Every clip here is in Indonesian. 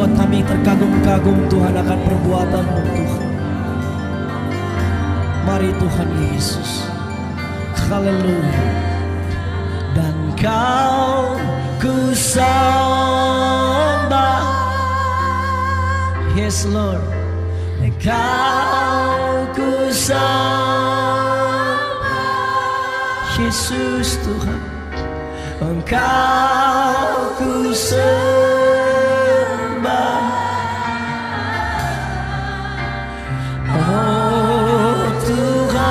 membuat kami terkagum-kagum Tuhan akan perbuatan-Mu Tuhan. Mari Tuhan Yesus, haleluya. Dan Kau ku sembah, yes Lord. Dan Kau ku sembah, Yesus Tuhan. Engkau ku sembah, oh Tuhan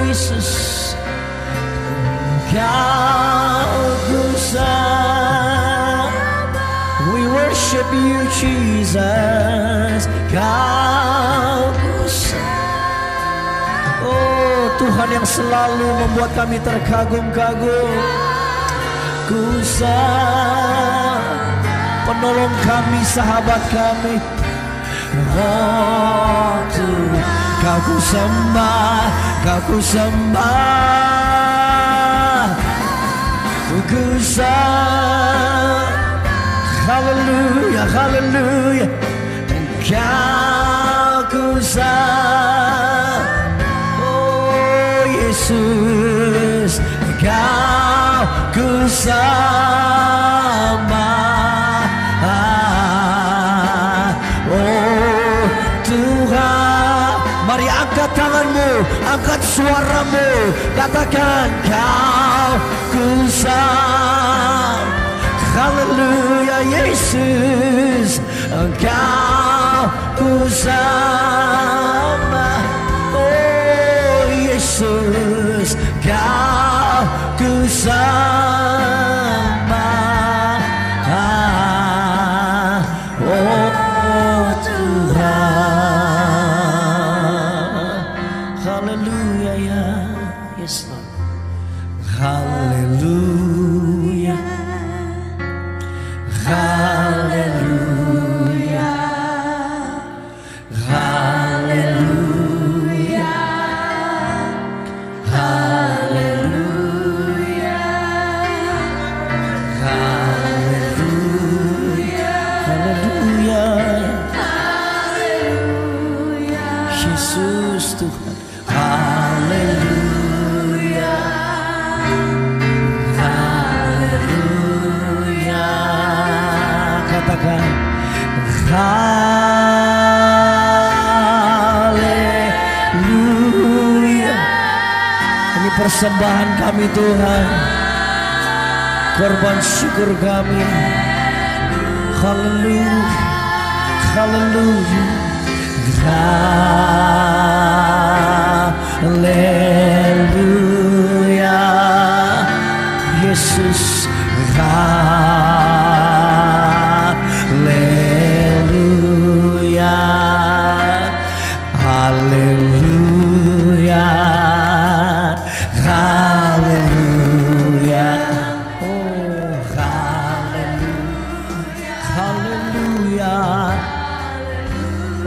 Yesus. Engkau ku sembah, we worship you Jesus. Kau ku sembah, oh Tuhan yang selalu membuat kami terkagum-kagum. Ku sembah, penolong kami, sahabat kami. Oh Tuhan, Kau ku sembah, Kau ku sembah, ku sembah. Haleluya, haleluya. Kau ku sembah, oh Yesus. Kau ku sembah, oh Tuhan. Mari angkat tanganmu, angkat suaramu, katakan Kau ku sembah. Haleluya Yesus. Engkau ku sembah, oh Yesus. Kau ku sembah, oh Tuhan. Haleluya ya, yes Lord. Haleluya, haleluya, haleluya, haleluya, haleluya, haleluya, haleluya, Yesus Tuhan. Haleluya, haleluya. Katakan haleluya. Ini persembahan kami Tuhan, korban syukur kami. Haleluya, haleluya, haleluya, Yesus. Haleluya, haleluya, haleluya, oh haleluya, haleluya,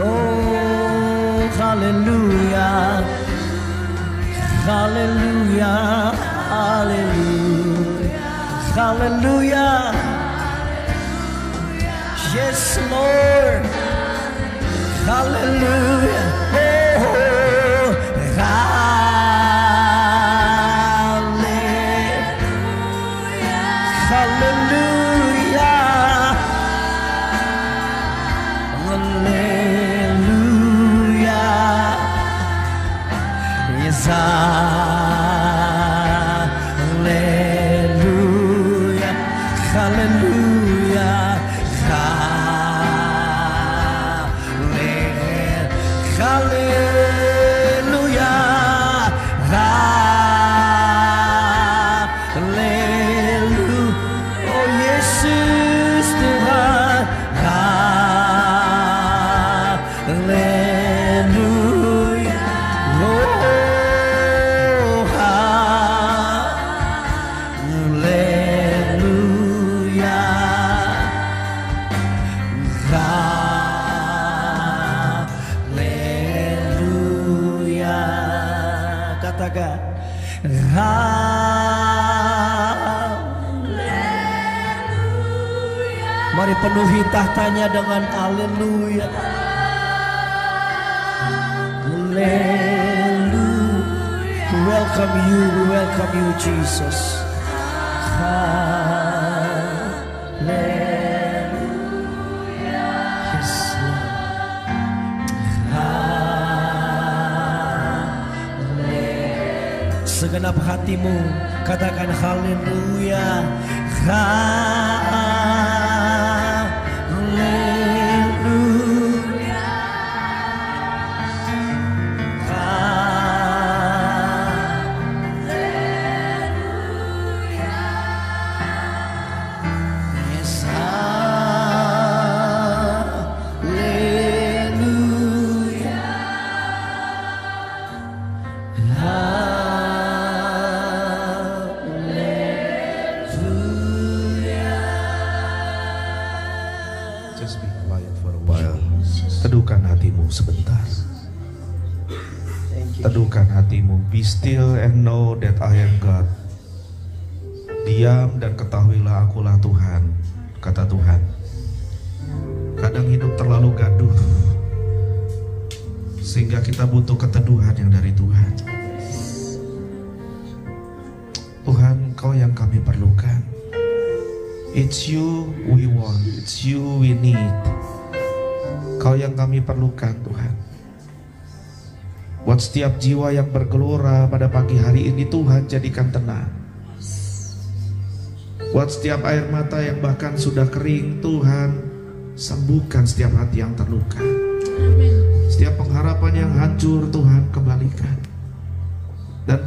oh haleluya, haleluya, haleluya, haleluya. Yes Lord, hallelujah, oh, hallelujah, hallelujah, hallelujah, yes, hallelujah, hallelujah. Haleluya, haleluya, oh Yesus Tuhan. Haleluya, oh haleluya, haleluya. Katakan haleluya. Mari penuhi tahtanya dengan haleluya. Haleluya. We welcome you Jesus. Haleluya. Yes, Lord. Segenap hatimu katakan haleluya. Teduhkan hatimu sebentar. Teduhkan hatimu. Be still and know that I am God. Diam dan ketahuilah akulah Tuhan, kata Tuhan. Kadang hidup terlalu gaduh, sehingga kita butuh keteduhan yang dari Tuhan. Tuhan, Kau yang kami perlukan. It's you we want, it's you we need. Kau yang kami perlukan Tuhan. Buat setiap jiwa yang bergelora pada pagi hari ini, Tuhan jadikan tenang. Buat setiap air mata yang bahkan sudah kering, Tuhan sembuhkan setiap hati yang terluka. Setiap pengharapan yang hancur, Tuhan kembalikan. Dan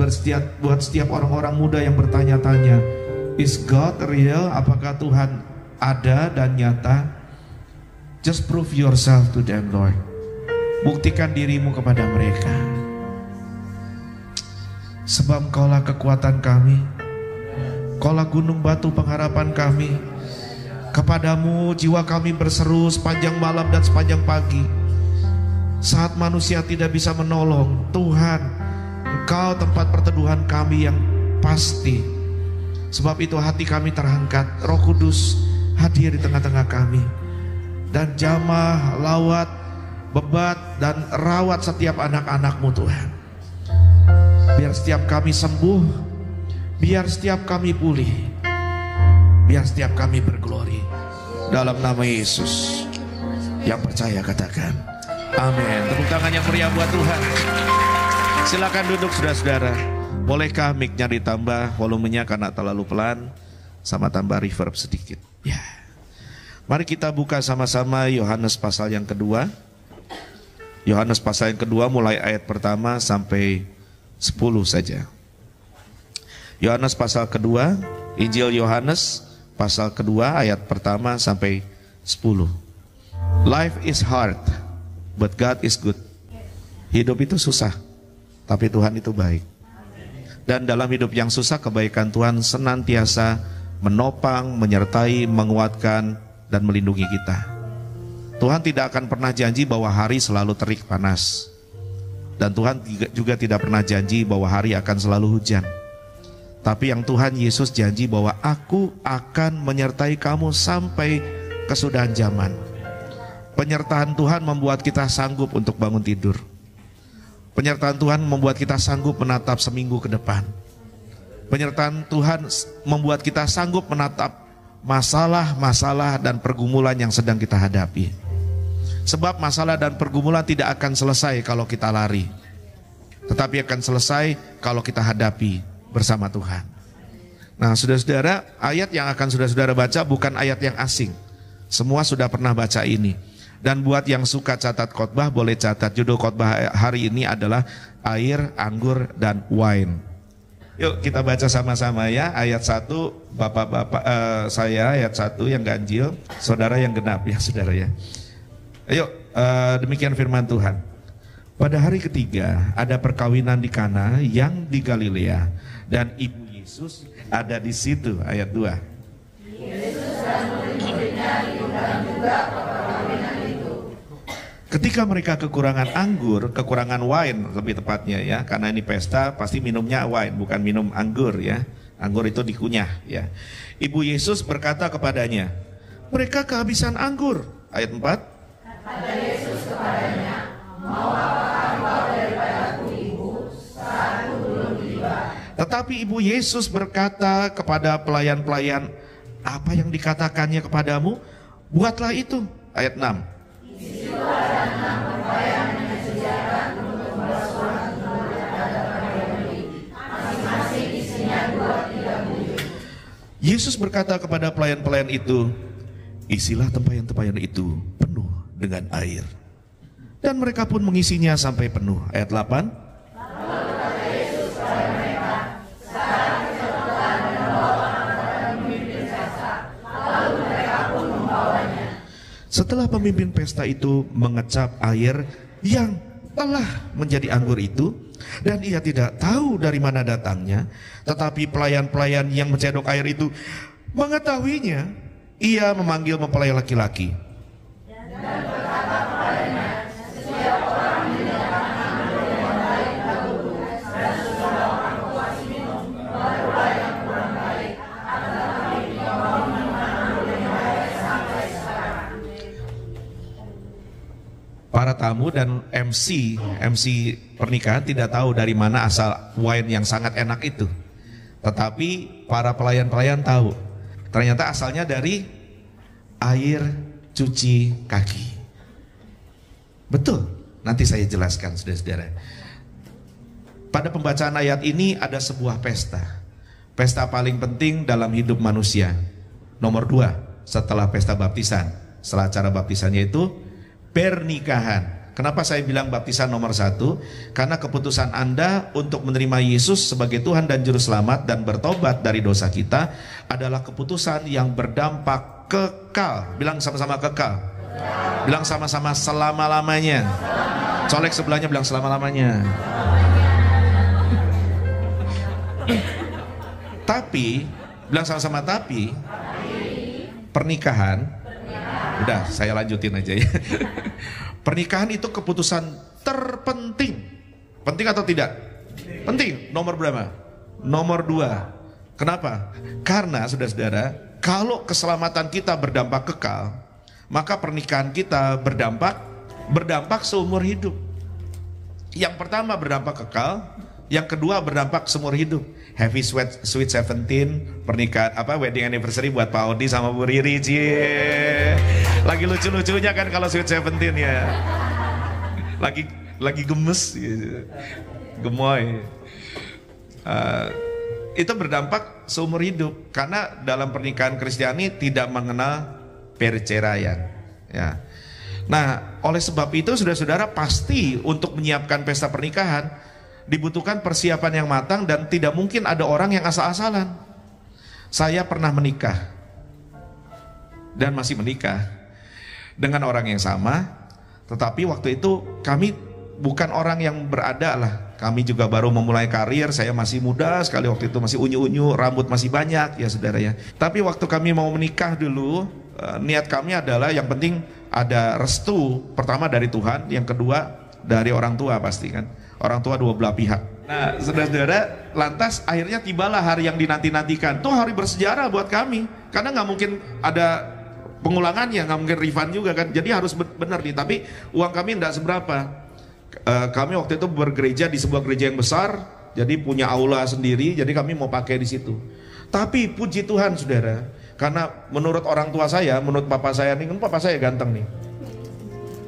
buat setiap orang-orang muda yang bertanya-tanya, is God real? Apakah Tuhan ada dan nyata? Just prove yourself to them, Lord. Buktikan dirimu kepada mereka. Sebab Kaulah kekuatan kami, Kaulah gunung batu pengharapan kami. Kepadamu jiwa kami berseru sepanjang malam dan sepanjang pagi. Saat manusia tidak bisa menolong, Tuhan, Engkau tempat perteduhan kami yang pasti. Sebab itu hati kami terangkat, Roh Kudus hadir di tengah-tengah kami. Dan jamah, lawat, bebat, dan rawat setiap anak-anak-Mu Tuhan. Biar setiap kami sembuh, biar setiap kami pulih, biar setiap kami berglori. Dalam nama Yesus. Yang percaya katakan amin. Tepuk tangan yang meriah buat Tuhan. Silakan duduk saudara-saudara. Bolehkah mic-nya ditambah volumenya karena terlalu pelan, sama tambah reverb sedikit. Ya. Mari kita buka sama-sama Yohanes pasal yang kedua. Yohanes pasal yang kedua mulai ayat pertama sampai 10 saja. Yohanes pasal kedua, Injil Yohanes pasal kedua ayat pertama sampai 10. Life is hard, but God is good. Hidup itu susah, tapi Tuhan itu baik. Dan dalam hidup yang susah, kebaikan Tuhan senantiasa menopang, menyertai, menguatkan, dan melindungi kita. Tuhan tidak akan pernah janji bahwa hari selalu terik panas. Dan Tuhan juga tidak pernah janji bahwa hari akan selalu hujan. Tapi yang Tuhan Yesus janji bahwa Aku akan menyertai kamu sampai kesudahan zaman. Penyertaan Tuhan membuat kita sanggup untuk bangun tidur. Penyertaan Tuhan membuat kita sanggup menatap seminggu ke depan. Penyertaan Tuhan membuat kita sanggup menatap masalah-masalah dan pergumulan yang sedang kita hadapi. Sebab masalah dan pergumulan tidak akan selesai kalau kita lari, tetapi akan selesai kalau kita hadapi bersama Tuhan. Nah saudara-saudara, ayat yang akan saudara-saudara baca bukan ayat yang asing. Semua sudah pernah baca ini. Dan buat yang suka catat khotbah boleh catat. Judul khotbah hari ini adalah air, anggur, dan wine. Yuk kita baca sama-sama ya. Ayat 1, bapak-bapak saya ayat 1 yang ganjil, saudara yang genap ya saudara ya. Ayo demikian firman Tuhan. Pada hari ketiga ada perkawinan di Kana yang di Galilea, dan ibu Yesus ada di situ. Ayat 2. Yesus dan murid-muridnya diundang juga ke perkawinan itu. Ketika mereka kekurangan anggur, kekurangan wine lebih tepatnya ya, karena ini pesta pasti minumnya wine bukan minum anggur ya. Anggur itu dikunyah ya. Ibu Yesus berkata kepadanya, mereka kehabisan anggur. Ayat 4. Kata Yesus kepadanya, mau apakah engkau daripadaku, Ibu? Saatku belum tiba. Tetapi ibu Yesus berkata kepada pelayan-pelayan, apa yang dikatakannya kepadamu, buatlah itu. Ayat 6. Di situ ada 6 pelayan yang disediakan untuk membuat seorang telur yang ada pada pembeli. Masing-masing isinya 2-3 bujur. Yesus berkata kepada pelayan-pelayan itu, isilah tempayan-tempayan itu penuh dengan air. Dan mereka pun mengisinya sampai penuh. Ayat 8. Setelah pemimpin pesta itu mengecap air yang telah menjadi anggur itu, dan ia tidak tahu dari mana datangnya, tetapi pelayan-pelayan yang mencedok air itu mengetahuinya, ia memanggil mempelai laki-laki. Dan berkata kepadanya, setiap orang menyediakan anggur yang baik dahulu, dan sesudah orang puas minum, barulah yang kurang baik, tetapi engkau mau minum anggur yang baik sampai sekarang. Para tamu dan MC pernikahan tidak tahu dari mana asal wine yang sangat enak itu. Tetapi para pelayan-pelayan tahu. Ternyata asalnya dari air cuci kaki. Betul, nanti saya jelaskan saudara-saudara. Pada pembacaan ayat ini ada sebuah pesta. Pesta paling penting dalam hidup manusia. Nomor 2, setelah pesta baptisan. Setelah acara baptisannya itu pernikahan. Kenapa saya bilang baptisan nomor 1? Karena keputusan Anda untuk menerima Yesus sebagai Tuhan dan Juru Selamat dan bertobat dari dosa kita adalah keputusan yang berdampak kekal. Bilang sama-sama kekal. Bilang sama-sama selama-lamanya. Colek sebelahnya, bilang selama-lamanya. Tapi, bilang sama-sama tapi, pernikahan. Udah, saya lanjutin aja ya. Pernikahan itu keputusan terpenting. Penting atau tidak? Penting. Nomor berapa? Nomor 2. Kenapa? Karena saudara-saudara, kalau keselamatan kita berdampak kekal, maka pernikahan kita berdampak seumur hidup. Yang pertama berdampak kekal, yang kedua berdampak seumur hidup. Happy Sweet 17 pernikahan wedding anniversary buat Pak Odi sama Bu Riri. Cie. Lagi lucu-lucunya kan kalau Sweet 17 ya. Lagi gemes gitu. Gemoy. Itu berdampak seumur hidup karena dalam pernikahan Kristiani tidak mengenal perceraian ya. Nah, oleh sebab itu saudara-saudara pasti untuk menyiapkan pesta pernikahan dibutuhkan persiapan yang matang dan tidak mungkin ada orang yang asal-asalan. Saya pernah menikah dan masih menikah dengan orang yang sama, tetapi waktu itu kami bukan orang yang berada lah. Kami juga baru memulai karir, saya masih muda sekali waktu itu, masih unyu-unyu, rambut masih banyak ya saudara ya. Tapi waktu kami mau menikah dulu, niat kami adalah yang penting ada restu, pertama dari Tuhan, yang kedua dari orang tua pasti kan. Orang tua dua belah pihak. Nah saudara-saudara, lantas akhirnya tibalah hari yang dinanti-nantikan. Itu hari bersejarah buat kami. Karena nggak mungkin ada pengulangannya, nggak mungkin refund juga kan. Jadi harus benar nih, tapi uang kami nggak seberapa. Kami waktu itu bergereja di sebuah gereja yang besar, jadi punya aula sendiri, jadi kami mau pakai di situ. Tapi puji Tuhan saudara, karena menurut orang tua saya, menurut papa saya nih, kan papa saya ganteng nih.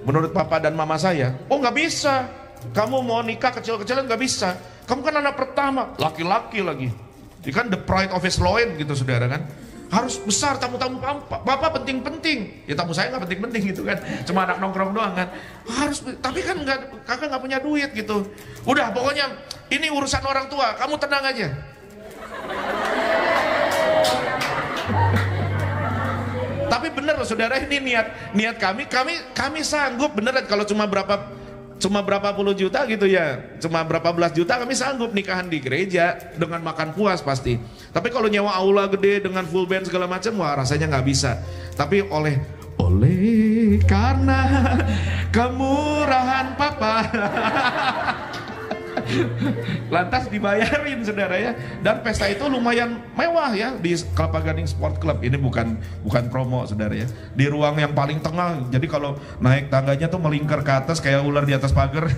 Menurut papa dan mama saya, oh nggak bisa. Kamu mau nikah kecil-kecilan nggak bisa. Kamu kan anak pertama, laki-laki lagi. Ini kan the pride of his loin gitu saudara kan. Harus besar tamu-tamu bapak penting-penting. Ya tamu saya nggak penting-penting gitu kan. Cuma anak nongkrong doang kan. Harus, tapi kan kakak nggak punya duit gitu. Udah pokoknya ini urusan orang tua. Kamu tenang aja. Tapi bener loh saudara, ini niat kami sanggup beneran kalau cuma berapa puluh juta gitu ya, cuma berapa belas juta kami sanggup nikahan di gereja dengan makan puas pasti. Tapi kalau nyewa aula gede dengan full band segala macam, wah rasanya nggak bisa. Tapi oleh karena kemurahan papa Lantas dibayarin saudara ya. Dan pesta itu lumayan mewah ya di Kelapa Gading Sport Club. Ini bukan promo saudara ya. Di ruang yang paling tengah. Jadi kalau naik tangganya tuh melingkar ke atas kayak ular di atas pagar.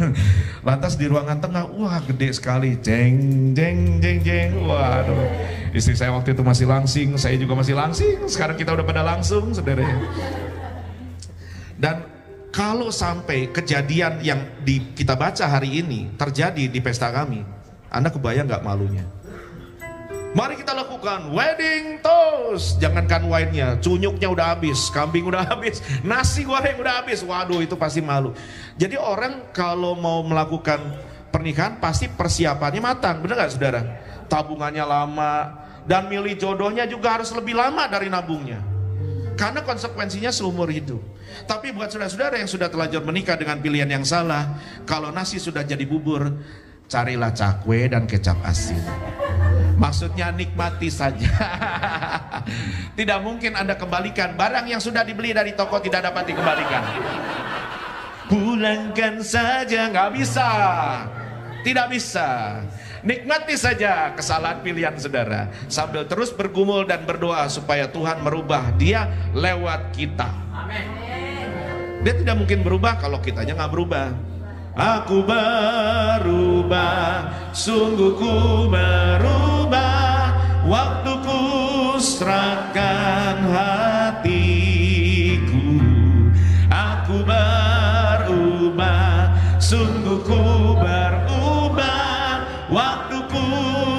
Lantas di ruangan tengah, wah gede sekali. Jeng jeng jeng jeng. Waduh. Istri saya waktu itu masih langsing, saya juga masih langsing. Sekarang kita udah pada langsung saudara ya. Dan kalau sampai kejadian yang kita baca hari ini terjadi di pesta kami, Anda kebayang nggak malunya? Mari kita lakukan wedding toast. Jangankan wine-nya, cunyuknya udah habis, kambing udah habis, nasi goreng udah habis. Waduh, itu pasti malu. Jadi orang kalau mau melakukan pernikahan pasti persiapannya matang, benar nggak saudara? Tabungannya lama dan milih jodohnya juga harus lebih lama dari nabungnya. Karena konsekuensinya seumur hidup. Tapi buat saudara-saudara yang sudah terlanjur menikah dengan pilihan yang salah, kalau nasi sudah jadi bubur, carilah cakwe dan kecap asin. Maksudnya nikmati saja. Tidak mungkin Anda kembalikan barang yang sudah dibeli dari toko, tidak dapat dikembalikan. Pulangkan saja, nggak bisa. Tidak bisa. Nikmati saja kesalahan pilihan saudara, sambil terus bergumul dan berdoa supaya Tuhan merubah dia lewat kita. Amin. Dia tidak mungkin berubah kalau kitanya nggak berubah. Aku berubah, sungguh ku berubah, waktuku serahkan hatiku. Aku berubah, sungguh ku berubah, waktuku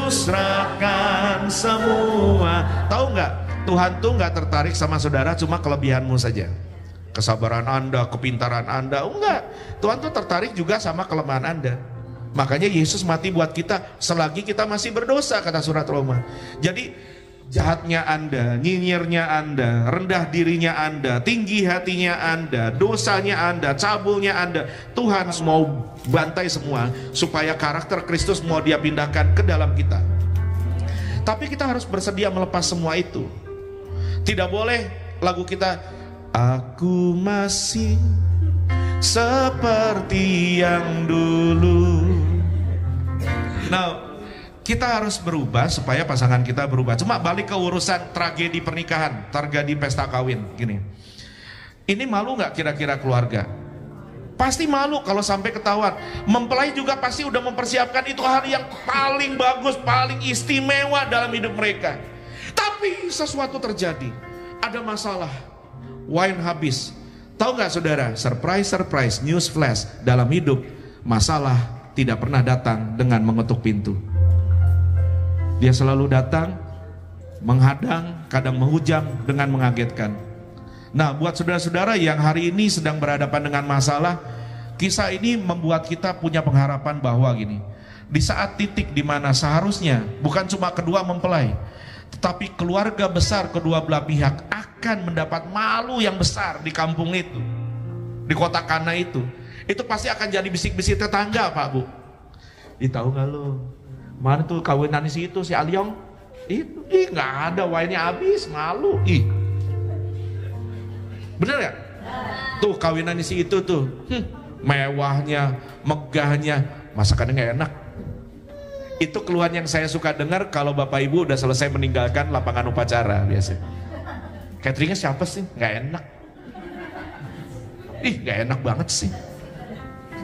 serahkan semua. Tahu nggak? Tuhan tuh nggak tertarik sama saudara cuma kelebihanmu saja, kesabaran Anda, kepintaran Anda. Enggak. Tuhan tuh tertarik juga sama kelemahan Anda. Makanya Yesus mati buat kita selagi kita masih berdosa, kata surat Roma. Jadi jahatnya Anda, nyinyirnya Anda, rendah dirinya Anda, tinggi hatinya Anda, dosanya Anda, cabulnya Anda, Tuhan mau bantai semua supaya karakter Kristus mau dia pindahkan ke dalam kita. Tapi kita harus bersedia melepas semua itu. Tidak boleh lagu kita, aku masih seperti yang dulu. Nah, kita harus berubah supaya pasangan kita berubah. Cuma balik ke urusan tragedi pernikahan, tragedi pesta kawin gini. Ini malu nggak kira-kira keluarga? Pasti malu kalau sampai ketahuan. Mempelai juga pasti udah mempersiapkan itu hari yang paling bagus, paling istimewa dalam hidup mereka. Tapi sesuatu terjadi, ada masalah, wine habis. Tahu nggak saudara? Surprise, news flash, dalam hidup masalah tidak pernah datang dengan mengetuk pintu. Dia selalu datang, menghadang, kadang menghujam dengan mengagetkan. Nah, buat saudara-saudara yang hari ini sedang berhadapan dengan masalah, kisah ini membuat kita punya pengharapan bahwa gini, di saat titik di mana seharusnya bukan cuma kedua mempelai, tetapi keluarga besar kedua belah pihak akan mendapat malu yang besar di kampung itu, di kota Kana itu pasti akan jadi bisik-bisik tetangga, Pak Bu. Tahu nggak lo? Mana tuh kawinan si itu, si Aliong? Itu, nggak ada, wine-nya habis, malu. Bener ya? Tuh kawinan si itu tuh, mewahnya, megahnya, masakannya nggak enak. Itu keluhan yang saya suka dengar kalau bapak ibu udah selesai meninggalkan lapangan upacara biasanya. Cateringnya siapa sih? Nggak enak. Nggak enak banget sih.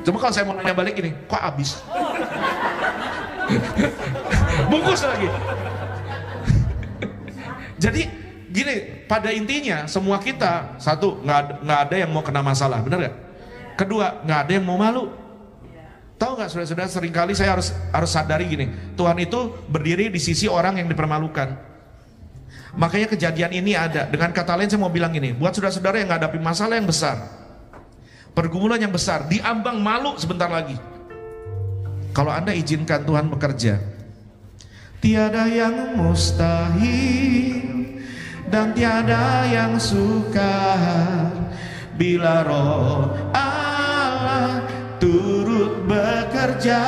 Cuma kalau saya mau nanya balik gini, kok habis? Bungkus lagi. Jadi gini, pada intinya semua kita, satu, nggak ada yang mau kena masalah, benar nggak? Kedua, nggak ada yang mau malu. Tahu nggak saudara-saudara, seringkali saya harus sadari gini, Tuhan itu berdiri di sisi orang yang dipermalukan. Makanya kejadian ini ada. Dengan kata lain saya mau bilang gini, buat saudara-saudara yang menghadapi masalah yang besar, pergumulan yang besar, diambang malu sebentar lagi. Kalau Anda izinkan Tuhan bekerja, tiada yang mustahil dan tiada yang sukar bila Roh Allah turut bekerja.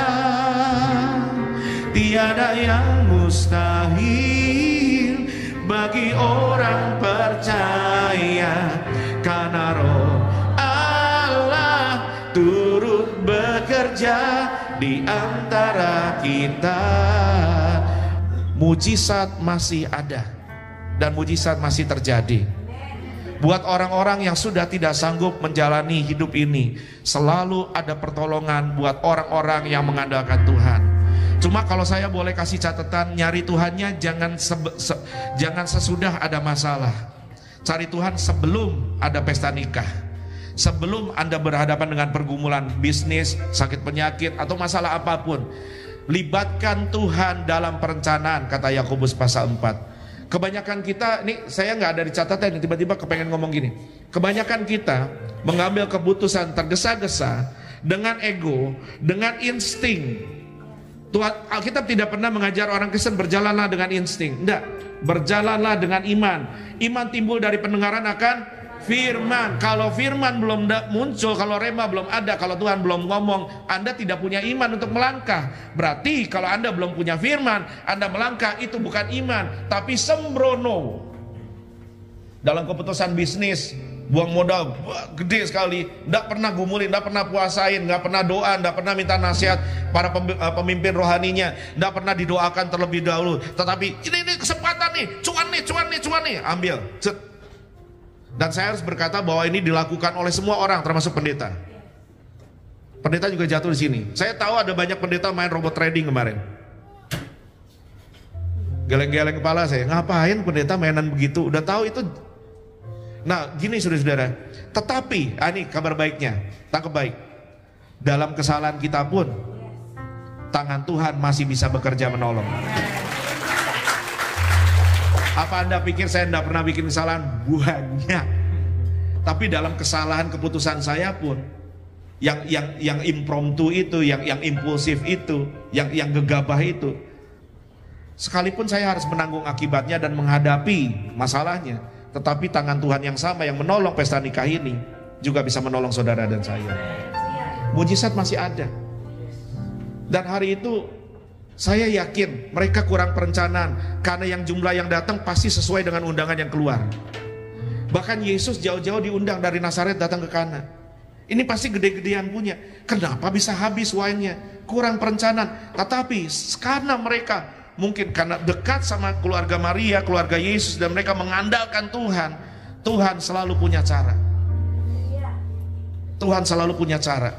Tiada yang mustahil bagi orang percaya, karena Roh Allah turut bekerja di antara kita. Mujizat masih ada dan mujizat masih terjadi. Buat orang-orang yang sudah tidak sanggup menjalani hidup ini, selalu ada pertolongan buat orang-orang yang mengandalkan Tuhan. Cuma kalau saya boleh kasih catatan, nyari Tuhannya jangan sesudah ada masalah. Cari Tuhan sebelum ada pesta nikah, sebelum Anda berhadapan dengan pergumulan bisnis, sakit penyakit, atau masalah apapun. Libatkan Tuhan dalam perencanaan, kata Yakobus pasal 4. Kebanyakan kita, ini saya nggak ada di catatan, tiba-tiba kepengen ngomong gini. Kebanyakan kita mengambil keputusan tergesa-gesa, dengan ego, dengan insting. Tuhan, Alkitab tidak pernah mengajar orang Kristen berjalanlah dengan insting. Enggak, berjalanlah dengan iman. Iman timbul dari pendengaran akan firman. Kalau firman belum muncul, kalau rema belum ada, kalau Tuhan belum ngomong, Anda tidak punya iman untuk melangkah. Berarti kalau Anda belum punya firman, Anda melangkah, itu bukan iman, tapi sembrono. Dalam keputusan bisnis, buang modal gede sekali, tidak pernah gumulin, tidak pernah puasain, tidak pernah doa, tidak pernah minta nasihat para pemimpin rohaninya, tidak pernah didoakan terlebih dahulu. Tetapi ini kesempatan nih, cuan nih, ambil. Dan saya harus berkata bahwa ini dilakukan oleh semua orang, termasuk pendeta. Pendeta juga jatuh di sini. Saya tahu ada banyak pendeta main robot trading kemarin. Geleng-geleng kepala saya, ngapain pendeta mainan begitu? Udah tahu itu. Nah, gini saudara-saudara. Tetapi, ini kabar baiknya, tangkap baik. Dalam kesalahan kita pun, tangan Tuhan masih bisa bekerja menolong. Apa Anda pikir saya tidak pernah bikin kesalahan? Banyak. Tapi dalam kesalahan keputusan saya pun, yang impromptu itu, yang impulsif itu, yang gegabah itu, sekalipun saya harus menanggung akibatnya dan menghadapi masalahnya, tetapi tangan Tuhan yang sama yang menolong pesta nikah ini juga bisa menolong saudara dan saya. Mujizat masih ada. Dan hari itu saya yakin mereka kurang perencanaan, karena yang jumlah yang datang pasti sesuai dengan undangan yang keluar. Bahkan Yesus jauh-jauh diundang dari Nazaret datang ke Kana. Ini pasti gede-gedean punya. Kenapa bisa habis wine-nya? Kurang perencanaan. Tetapi karena mereka mungkin karena dekat sama keluarga Maria, keluarga Yesus, dan mereka mengandalkan Tuhan, Tuhan selalu punya cara. Tuhan selalu punya cara.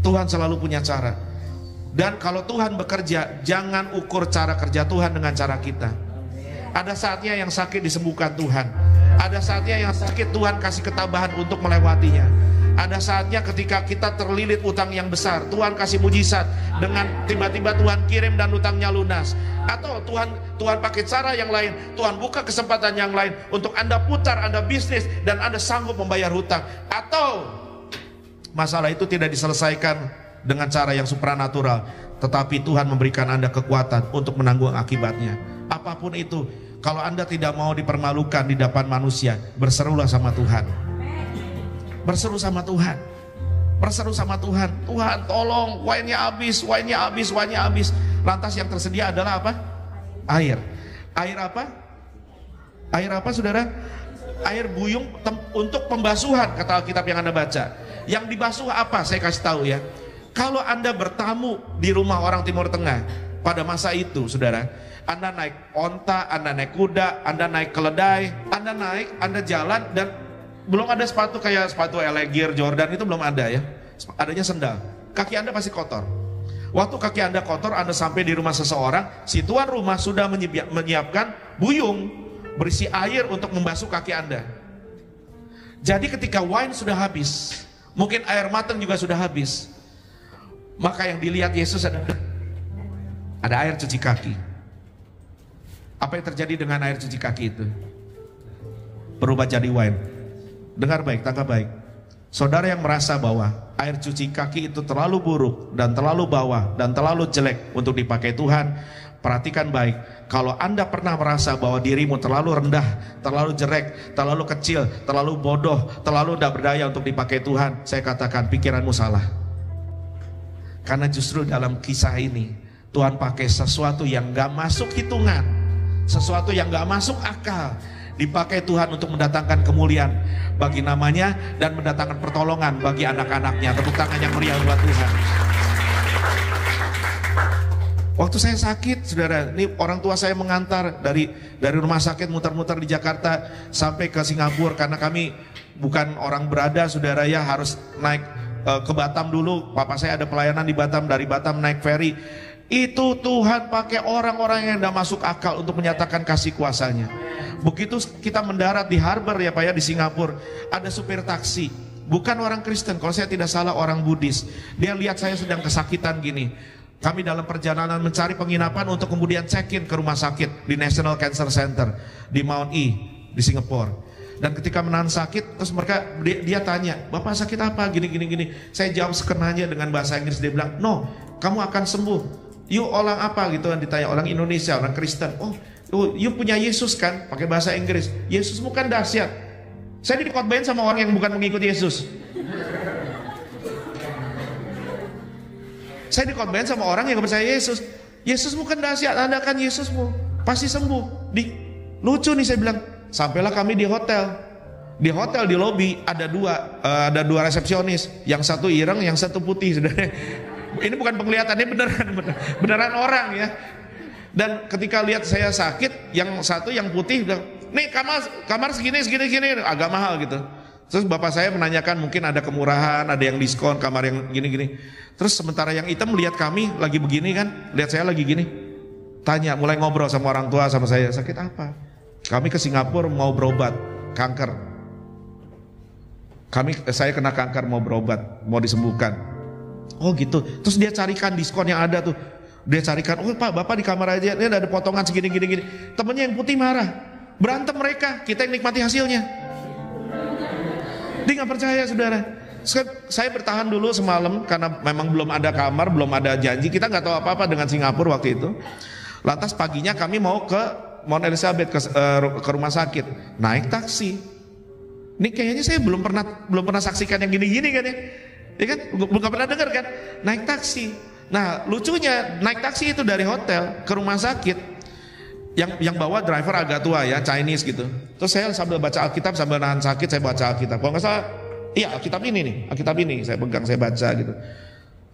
Tuhan selalu punya cara. Dan kalau Tuhan bekerja, jangan ukur cara kerja Tuhan dengan cara kita. Ada saatnya yang sakit disembuhkan Tuhan. Ada saatnya yang sakit Tuhan kasih ketabahan untuk melewatinya. Ada saatnya ketika kita terlilit utang yang besar, Tuhan kasih mujizat dengan tiba-tiba Tuhan kirim dan utangnya lunas. Atau Tuhan pakai cara yang lain, Tuhan buka kesempatan yang lain untuk Anda putar, Anda bisnis, dan Anda sanggup membayar hutang. Atau masalah itu tidak diselesaikan dengan cara yang supranatural, tetapi Tuhan memberikan Anda kekuatan untuk menanggung akibatnya. Apapun itu, kalau Anda tidak mau dipermalukan di depan manusia, berserulah sama Tuhan. Berseru sama Tuhan. Berseru sama Tuhan. Tuhan tolong, wine-nya habis. Lantas yang tersedia adalah apa? Air. Air apa? Air apa saudara? Air buyung untuk pembasuhan, kata Alkitab yang Anda baca. Yang dibasuh apa? Saya kasih tahu ya. Kalau Anda bertamu di rumah orang Timur Tengah pada masa itu, saudara, Anda naik onta, Anda naik kuda, Anda naik keledai, Anda jalan, dan belum ada sepatu kayak sepatu Gear Jordan, itu belum ada ya. Adanya sendal. Kaki Anda pasti kotor. Waktu kaki Anda kotor, Anda sampai di rumah seseorang, si tuan rumah sudah menyiapkan buyung berisi air untuk membasuh kaki Anda. Jadi ketika wine sudah habis, mungkin air matang juga sudah habis, maka yang dilihat Yesus ada air cuci kaki. Apa yang terjadi dengan air cuci kaki itu? Berubah jadi wine. Dengar baik, tangkap baik. Saudara yang merasa bahwa air cuci kaki itu terlalu buruk dan terlalu bawah dan terlalu jelek untuk dipakai Tuhan, perhatikan baik. Kalau Anda pernah merasa bahwa dirimu terlalu rendah, terlalu jelek, terlalu kecil, terlalu bodoh, terlalu tidak berdaya untuk dipakai Tuhan, saya katakan pikiranmu salah. Karena justru dalam kisah ini Tuhan pakai sesuatu yang gak masuk hitungan, sesuatu yang gak masuk akal, dipakai Tuhan untuk mendatangkan kemuliaan bagi namanya dan mendatangkan pertolongan bagi anak-anaknya. Tepuk tangan yang meriah buat Tuhan. Waktu saya sakit, saudara, ini orang tua saya mengantar dari rumah sakit muter-muter di Jakarta sampai ke Singapura karena kami bukan orang berada, saudara ya, harus naik ke Batam dulu. Papa saya ada pelayanan di Batam, dari Batam naik ferry. Itu Tuhan pakai orang-orang yang tidak masuk akal untuk menyatakan kasih kuasanya. Begitu kita mendarat di harbor ya Pak ya, di Singapura, ada supir taksi, bukan orang Kristen, kalau saya tidak salah orang Buddhis. Dia lihat saya sedang kesakitan gini. Kami dalam perjalanan mencari penginapan untuk kemudian check-in ke rumah sakit di National Cancer Center di Mount E di Singapura. Dan ketika menahan sakit, terus dia tanya, "Bapak sakit apa?" Gini. Saya jawab sekenanya dengan bahasa Inggris. Dia bilang, "No, kamu akan sembuh." "You orang apa?" gitu kan ditanya, orang Indonesia, orang Kristen. "Oh, you punya Yesus kan?" Pakai bahasa Inggris. "Yesusmu kan dahsyat." Saya dikhotbahin sama orang yang bukan mengikut Yesus. Saya dikhotbahin sama orang yang percaya Yesus. "Yesusmu kan dahsyat, Anda kan Yesusmu pasti sembuh." Lucu nih, saya bilang. Sampailah kami di hotel. Di hotel di lobi ada dua resepsionis, yang satu ireng, yang satu putih, saudara. Ini bukan penglihatannya, beneran orang ya. Dan ketika lihat saya sakit, yang satu yang putih bilang, "Nih kamar segini, agak mahal gitu." Terus bapak saya menanyakan mungkin ada kemurahan, ada yang diskon kamar yang gini. Terus sementara yang hitam lihat kami lagi begini kan, lihat saya lagi gini, tanya, mulai ngobrol sama orang tua sama saya, "Sakit apa?" "Kami ke Singapura mau berobat kanker. Saya kena kanker mau berobat, mau disembuhkan." "Oh gitu." Terus dia carikan diskon yang ada tuh. Dia carikan, "Oh Pak, Bapak di kamar aja, ini ada potongan segini. Temennya yang putih marah, berantem mereka, kita yang nikmati hasilnya. Dia nggak percaya, saudara. Saya bertahan dulu semalam karena memang belum ada kamar, belum ada janji. Kita nggak tahu apa-apa dengan Singapura waktu itu. Lantas paginya kami mau ke Mount Elizabeth, ke rumah sakit. Naik taksi. Ini kayaknya saya belum pernah saksikan yang gini-gini kan ya? Ya kan? Belum pernah dengar kan? Naik taksi. Nah lucunya naik taksi itu dari hotel ke rumah sakit. Yang bawa driver agak tua ya, Chinese gitu. Terus saya sambil baca Alkitab, sambil nahan sakit saya baca Alkitab. Kalau nggak salah, iya Alkitab ini saya pegang, saya baca gitu.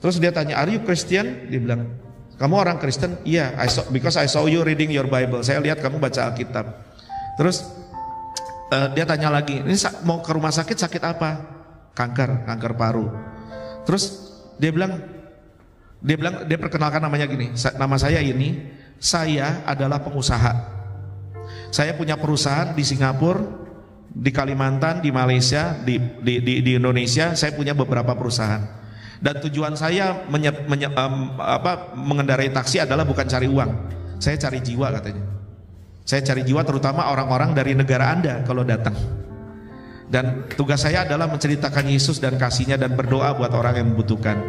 Terus dia tanya, "Are you Christian?" Dia bilang, "Kamu orang Kristen?" "Iya, because I saw you reading your Bible." Saya lihat kamu baca Alkitab. Terus dia tanya lagi, "Ini mau ke rumah sakit apa?" Kanker paru. Terus dia perkenalkan namanya gini, "Nama saya ini. Saya adalah pengusaha. Saya punya perusahaan di Singapura, di Kalimantan, di Malaysia, di Indonesia. Saya punya beberapa perusahaan. Dan tujuan saya mengendarai taksi adalah bukan cari uang. Saya cari jiwa," katanya. "Saya cari jiwa, terutama orang-orang dari negara Anda kalau datang. Dan tugas saya adalah menceritakan Yesus dan kasih-Nya dan berdoa buat orang yang membutuhkan."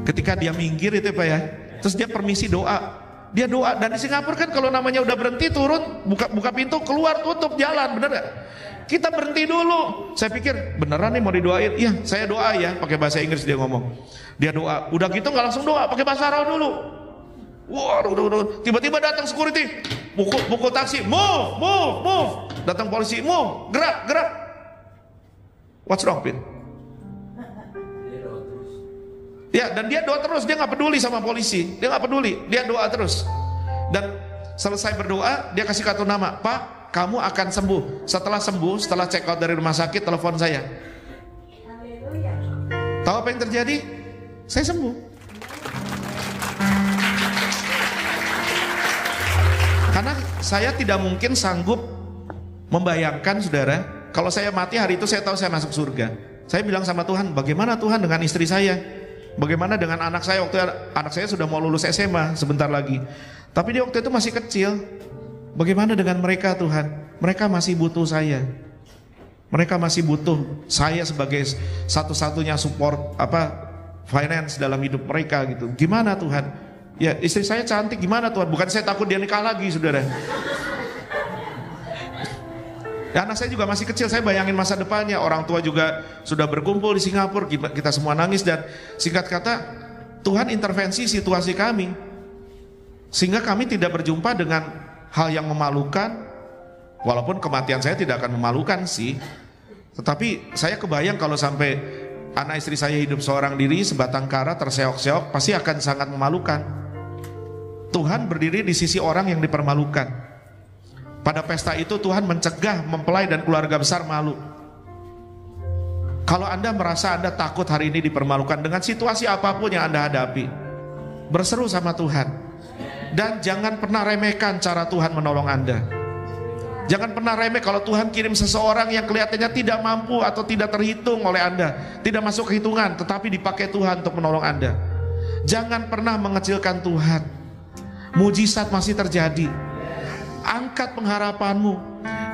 Ketika dia minggir itu Pak ya, terus dia permisi doa. Dia doa, dan di Singapura kan kalau namanya udah berhenti turun, buka pintu, keluar, tutup jalan, bener gak? Kita berhenti dulu. Saya pikir beneran nih mau didoain. "Iya, saya doa ya," pakai bahasa Inggris dia ngomong. Dia doa, udah gitu nggak langsung doa, pakai bahasa Arab dulu. Wah, tiba-tiba datang security, pukul taksi, move. Datang polisi, move, gerak. What's wrong, Pin? Ya, dan dia doa terus, dia nggak peduli sama polisi, dia nggak peduli, dia doa terus. Dan selesai berdoa, dia kasih kartu nama, "Pak, kamu akan sembuh." Setelah check out dari rumah sakit, telepon saya. Tahu apa yang terjadi? Saya sembuh. Karena saya tidak mungkin sanggup membayangkan, saudara, kalau saya mati hari itu saya tahu saya masuk surga. Saya bilang sama Tuhan, "Bagaimana Tuhan dengan istri saya? Bagaimana dengan anak saya?" Waktu anak saya sudah mau lulus SMA sebentar lagi. Tapi dia waktu itu masih kecil. "Bagaimana dengan mereka Tuhan? Mereka masih butuh saya. Mereka masih butuh saya sebagai satu-satunya support finance dalam hidup mereka gitu. Gimana Tuhan? Ya istri saya cantik, gimana Tuhan?" Bukan saya takut dia nikah lagi, saudara. Ya, anak saya juga masih kecil, saya bayangin masa depannya. Orang tua juga sudah berkumpul di Singapura, kita semua nangis. Dan singkat kata, Tuhan intervensi situasi kami, sehingga kami tidak berjumpa dengan hal yang memalukan. Walaupun kematian saya tidak akan memalukan sih, tetapi saya kebayang kalau sampai anak istri saya hidup seorang diri, sebatang kara, terseok-seok, pasti akan sangat memalukan. Tuhan berdiri di sisi orang yang dipermalukan. Pada pesta itu Tuhan mencegah mempelai dan keluarga besar malu. Kalau Anda merasa Anda takut hari ini dipermalukan dengan situasi apapun yang Anda hadapi, berseru sama Tuhan. Dan jangan pernah remehkan cara Tuhan menolong Anda. Jangan pernah remeh kalau Tuhan kirim seseorang yang kelihatannya tidak mampu atau tidak terhitung oleh Anda, tidak masuk ke hitungan, tetapi dipakai Tuhan untuk menolong Anda. Jangan pernah mengecilkan Tuhan. Mujizat masih terjadi. Angkat pengharapanmu,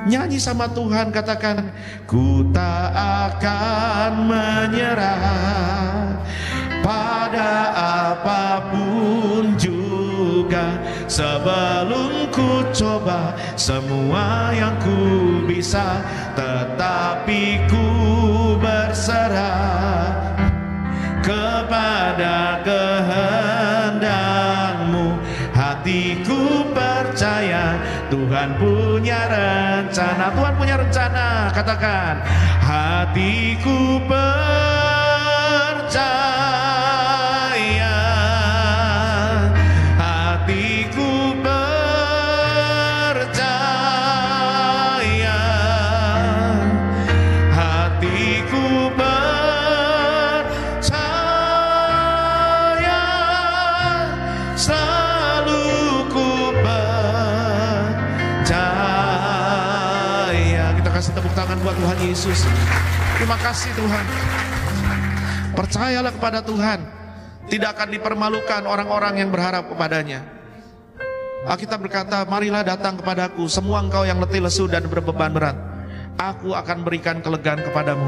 nyanyi sama Tuhan, katakan, ku tak akan menyerah pada apapun juga, sebelum ku coba semua yang ku bisa, tetapi ku berserah kepada kehendak-Mu. Hatiku percaya Tuhan punya rencana. Tuhan punya rencana, katakan, hatiku percaya, hatiku percaya, hatiku percaya, selalu ku percaya. Kita kasih tepuk tangan buat Tuhan Yesus. Terima kasih Tuhan. Percayalah kepada Tuhan. Tidak akan dipermalukan orang-orang yang berharap kepadanya. Alkitab berkata, marilah datang kepadaku semua engkau yang letih lesu dan berbeban berat, aku akan berikan kelegaan kepadamu.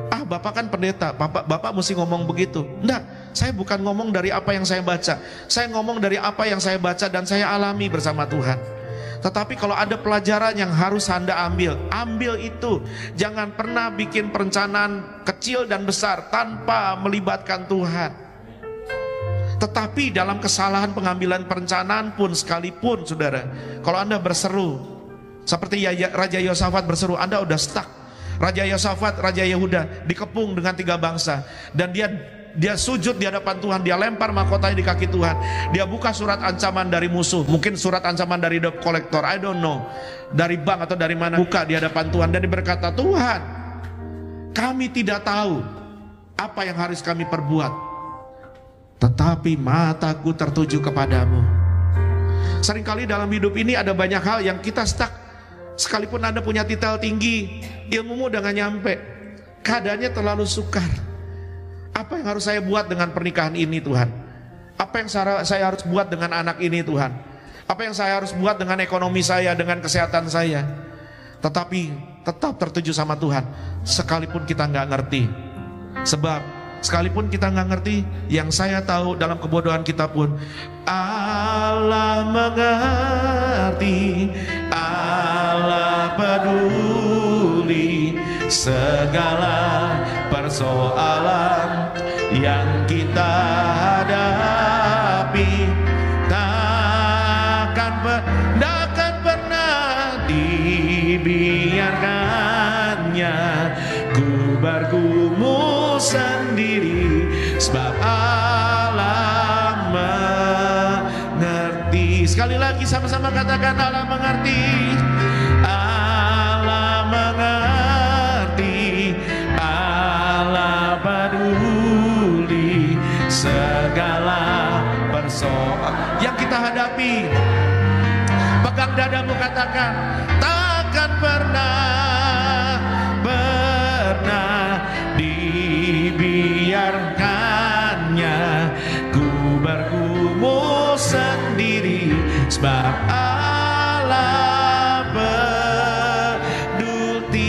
Ah, Bapak kan pendeta, Bapak mesti ngomong begitu. Enggak, saya bukan ngomong dari apa yang saya baca. Saya ngomong dari apa yang saya baca dan saya alami bersama Tuhan. Tetapi kalau ada pelajaran yang harus Anda ambil itu. Jangan pernah bikin perencanaan kecil dan besar tanpa melibatkan Tuhan. Tetapi dalam kesalahan pengambilan perencanaan pun sekalipun, saudara, kalau Anda berseru seperti Raja Yosafat berseru, Anda udah stuck. Raja Yosafat, Raja Yehuda dikepung dengan 3 bangsa, dan dia sujud di hadapan Tuhan, dia lempar mahkotanya di kaki Tuhan, dia buka surat ancaman dari musuh, mungkin surat ancaman dari debt collector, I don't know, dari bank atau dari mana, buka di hadapan Tuhan dan dia berkata, Tuhan, kami tidak tahu apa yang harus kami perbuat, tetapi mataku tertuju kepadamu. Seringkali dalam hidup ini ada banyak hal yang kita stuck. Sekalipun Anda punya titel tinggi, ilmumu udah gak nyampe, keadaannya terlalu sukar. Apa yang harus saya buat dengan pernikahan ini Tuhan? Apa yang saya harus buat dengan anak ini Tuhan? Apa yang saya harus buat dengan ekonomi saya, dengan kesehatan saya? Tetapi tetap tertuju sama Tuhan, sekalipun kita gak ngerti. Sebab sekalipun kita gak ngerti, yang saya tahu dalam kebodohan kita pun, Allah mengerti, Allah peduli segala persoalan yang kita hadapi. Takkan pernah dibiarkannya ku bergumul sendiri, sebab Allah mengerti. Sekali lagi sama-sama katakan, Allah mengerti, Allah mengerti, Allah peduli segala persoalan yang kita hadapi. Pegang dadamu, katakan, takkan pernah dibiarkannya ku bergumul sendiri, sebab Allah peduli,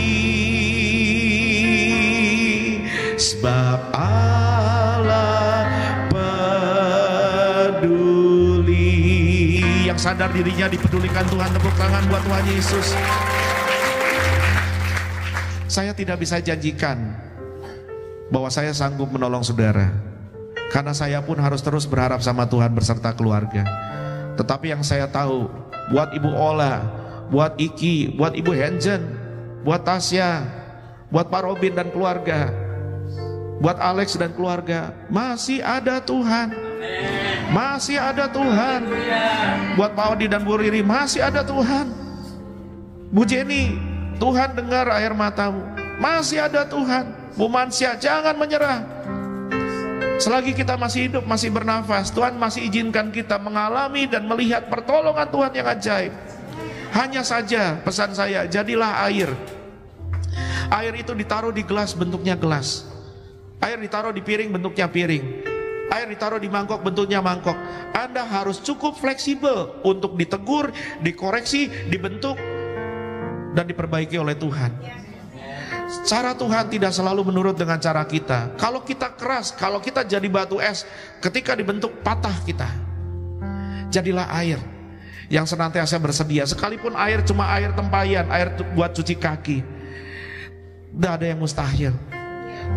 sebab Allah peduli. Yang sadar dirinya dipedulikan Tuhan, tepuk tangan buat Tuhan Yesus. Saya tidak bisa janjikan bahwa saya sanggup menolong saudara, karena saya pun harus terus berharap sama Tuhan beserta keluarga. Tetapi yang saya tahu, buat Ibu Ola, buat Iki, buat Ibu Henjen, buat Tasya, buat Pak Robin dan keluarga, buat Alex dan keluarga, masih ada Tuhan. Masih ada Tuhan. Buat Pak Odi dan Bu Riri, masih ada Tuhan. Bu Jenny, Tuhan dengar air matamu. Masih ada Tuhan. Bu Mansya, jangan menyerah. Selagi kita masih hidup, masih bernafas, Tuhan masih izinkan kita mengalami dan melihat pertolongan Tuhan yang ajaib. Hanya saja pesan saya, jadilah air. Air itu ditaruh di gelas, bentuknya gelas. Air ditaruh di piring, bentuknya piring. Air ditaruh di mangkok, bentuknya mangkok. Anda harus cukup fleksibel untuk ditegur, dikoreksi, dibentuk, dan diperbaiki oleh Tuhan. Cara Tuhan tidak selalu menurut dengan cara kita. Kalau kita keras, kalau kita jadi batu es, ketika dibentuk patah kita. Jadilah air yang senantiasa bersedia. Sekalipun air cuma air tempayan, air buat cuci kaki, tidak ada yang mustahil.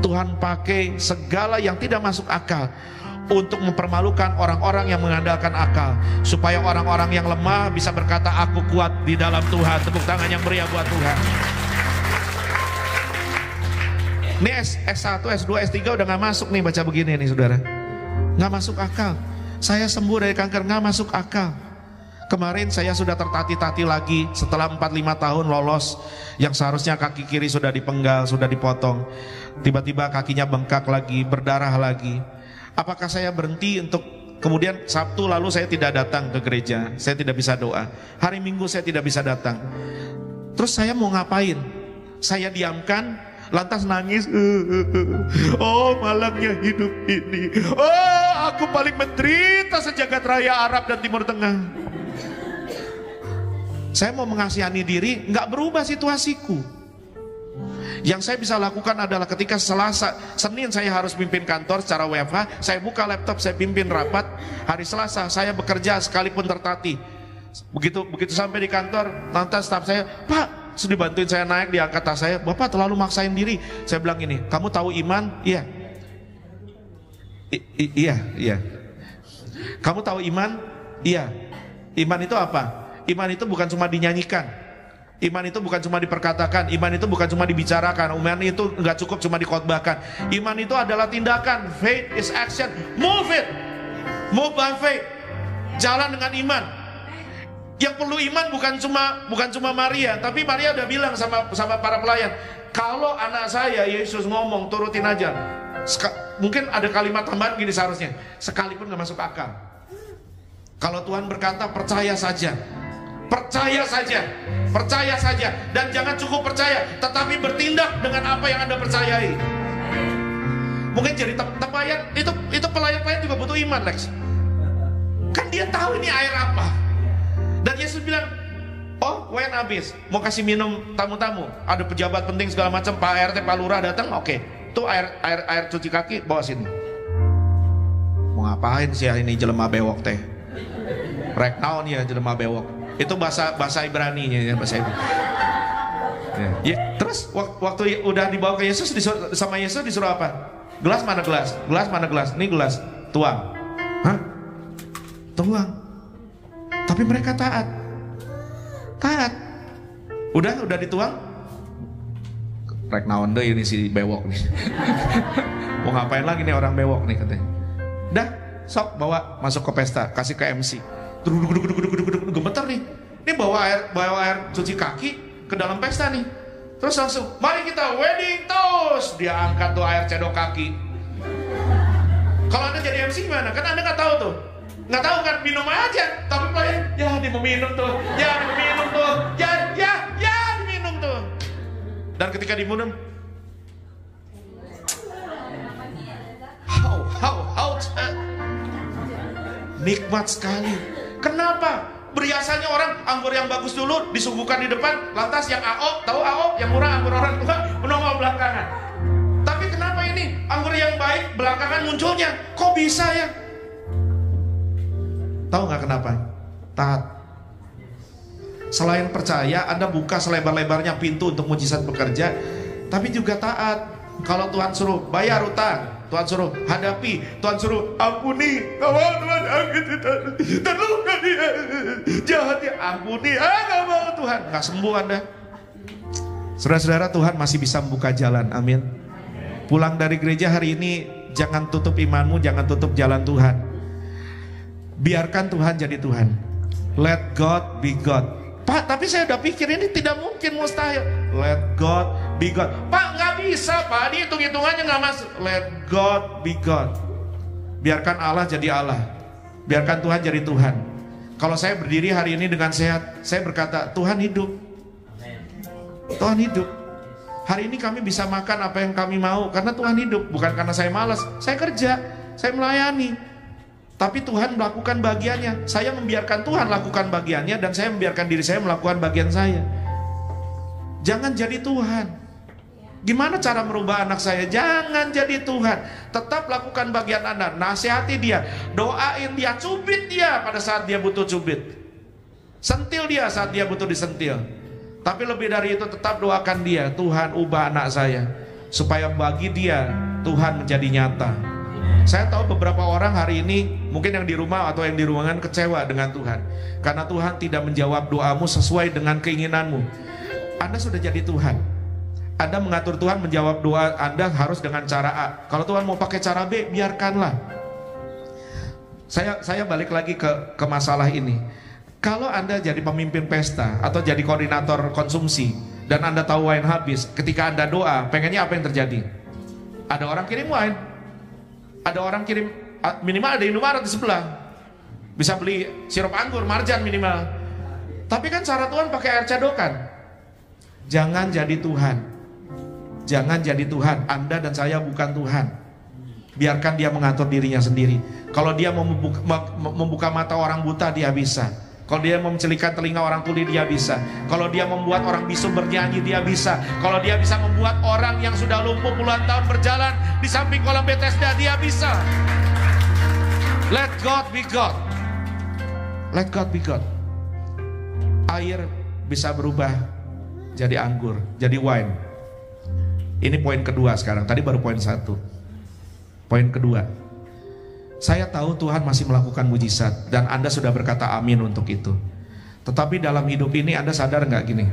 Tuhan pakai segala yang tidak masuk akal untuk mempermalukan orang-orang yang mengandalkan akal, supaya orang-orang yang lemah bisa berkata, aku kuat di dalam Tuhan. Tepuk tangan yang meriah buat Tuhan. Ini S1, S2, S3 udah gak masuk nih baca begini nih saudara. Gak masuk akal. Saya sembuh dari kanker, gak masuk akal. Kemarin saya sudah tertati-tati lagi setelah 4-5 tahun lolos. Yang seharusnya kaki kiri sudah dipenggal, sudah dipotong. Tiba-tiba kakinya bengkak lagi, berdarah lagi. Apakah saya berhenti untuk kemudian Sabtu lalu saya tidak datang ke gereja, saya tidak bisa doa. Hari Minggu saya tidak bisa datang. Terus saya mau ngapain? Saya diamkan, lantas nangis. Oh, malangnya hidup ini. Oh, aku paling menderita sejagat raya Arab dan Timur Tengah. Saya mau mengasihani diri, nggak berubah situasiku. Yang saya bisa lakukan adalah ketika Selasa, Senin saya harus pimpin kantor secara WFH, saya buka laptop, saya pimpin rapat. Hari Selasa saya bekerja sekalipun tertati. Begitu sampai di kantor, lantas staf saya, Pak, sudah bantuin saya naik, diangkat tas saya. Bapak terlalu maksain diri. Saya bilang ini, kamu tahu iman? Iya. Iya. Kamu tahu iman? Iya. Iman itu apa? Iman itu bukan cuma dinyanyikan. Iman itu bukan cuma diperkatakan. Iman itu bukan cuma dibicarakan. Iman itu nggak cukup cuma dikhotbahkan. Iman itu adalah tindakan. Faith is action. Move it. Move by faith. Jalan dengan iman. Yang perlu iman bukan cuma Maria, tapi Maria udah bilang sama para pelayan, kalau anak saya Yesus ngomong turutin aja. Mungkin ada kalimat tambahan gini seharusnya, sekalipun gak masuk akal. Kalau Tuhan berkata percaya saja. Percaya saja, percaya saja, dan jangan cukup percaya, tetapi bertindak dengan apa yang Anda percayai. Mungkin jadi tempayan, itu pelayan-pelayan juga butuh iman, Lex. Kan dia tahu ini air apa. Dan Yesus bilang, oh, wayan habis, mau kasih minum tamu-tamu, ada pejabat penting segala macam, Pak RT, Pak Lurah datang, oke, tuh air cuci kaki bawa sini. Mau ngapain sih ini jelema bewok teh? Rek naon ya jelema bewok. Itu bahasa Ibrani ya, bahasa Ibrani. Ya, terus waktu udah dibawa ke Yesus, sama Yesus disuruh apa? Gelas mana gelas? Gelas mana gelas? Ini gelas, tuang. Hah? Tuang. Tapi mereka taat. Udah dituang. Rek naon deui ini si bewok nih. Mau ngapain lagi nih orang bewok nih katanya. Dah, sok bawa masuk ke pesta, kasih ke MC. Gemeter nih. Ini bawa air cuci kaki ke dalam pesta nih. Terus langsung, mari kita wedding toast. Dia angkat tuh air cedok kaki. Kalau Anda jadi MC gimana? Kan Anda nggak tahu tuh. Nggak tahu kan, minum aja. Tapi pelayan, ya dia mau minum tuh. Ya diminum tuh. Ya diminum tuh. Dan ketika diminum, how nikmat sekali. Kenapa? Biasanya orang anggur yang bagus dulu disuguhkan di depan, lantas yang AO, tahu AO, yang murah anggur orang tua menongol belakangan. Tapi kenapa ini anggur yang baik belakangan munculnya? Kok bisa ya? Tahu nggak kenapa? Taat. Selain percaya, Anda buka selebar-lebarnya pintu untuk mujizat bekerja, tapi juga taat. Kalau Tuhan suruh bayar utang, Tuhan suruh hadapi, Tuhan suruh ampuni, Tuhan terluka dia, jahat ya, ampuni, gak mau Tuhan, gak sembuh Anda. Saudara-saudara, Tuhan masih bisa membuka jalan, amin. Pulang dari gereja hari ini, jangan tutup imanmu, jangan tutup jalan Tuhan. Biarkan Tuhan jadi Tuhan. Let God be God. Pak, tapi saya udah pikir ini tidak mungkin, mustahil. Let God be God. Pak, nggak bisa Pak, ini hitung-hitungannya nggak masuk. Let God be God. Biarkan Allah jadi Allah. Biarkan Tuhan jadi Tuhan. Kalau saya berdiri hari ini dengan sehat, saya berkata, Tuhan hidup. Tuhan hidup. Hari ini kami bisa makan apa yang kami mau karena Tuhan hidup, bukan karena saya malas. Saya kerja, saya melayani. Tapi Tuhan melakukan bagiannya. Saya membiarkan Tuhan lakukan bagiannya, dan saya membiarkan diri saya melakukan bagian saya. Jangan jadi Tuhan. Gimana cara merubah anak saya? Jangan jadi Tuhan. Tetap lakukan bagian Anda. Nasihati dia, doain dia, cubit dia pada saat dia butuh cubit, sentil dia saat dia butuh disentil. Tapi lebih dari itu, tetap doakan dia, Tuhan ubah anak saya, supaya bagi dia Tuhan menjadi nyata. Saya tahu beberapa orang hari ini, mungkin yang di rumah atau yang di ruangan, kecewa dengan Tuhan karena Tuhan tidak menjawab doamu sesuai dengan keinginanmu. Anda sudah jadi Tuhan. Anda mengatur Tuhan menjawab doa Anda harus dengan cara A. Kalau Tuhan mau pakai cara B, biarkanlah. Saya balik lagi ke masalah ini. Kalau Anda jadi pemimpin pesta atau jadi koordinator konsumsi dan Anda tahu wine habis, ketika Anda doa, pengennya apa yang terjadi? Ada orang kirim wine, ada orang kirim, minimal ada Indomaret di sebelah, bisa beli sirup anggur, marjan minimal. Tapi kan cara Tuhan pakai air cadokan. Jangan jadi Tuhan. Jangan jadi Tuhan. Anda dan saya bukan Tuhan. Biarkan dia mengatur dirinya sendiri. Kalau dia membuka mata orang buta, dia bisa. Kalau dia mencelikan telinga orang tuli, dia bisa. Kalau dia membuat orang bisu bernyanyi, dia bisa. Kalau dia bisa membuat orang yang sudah lumpuh puluhan tahun berjalan di samping kolam Bethesda, dia bisa. Let God be God. Let God be God. Air bisa berubah jadi anggur, jadi wine. Ini poin kedua sekarang. Tadi baru poin satu. Poin kedua. Saya tahu Tuhan masih melakukan mujizat, dan Anda sudah berkata amin untuk itu. Tetapi dalam hidup ini Anda sadar nggak gini?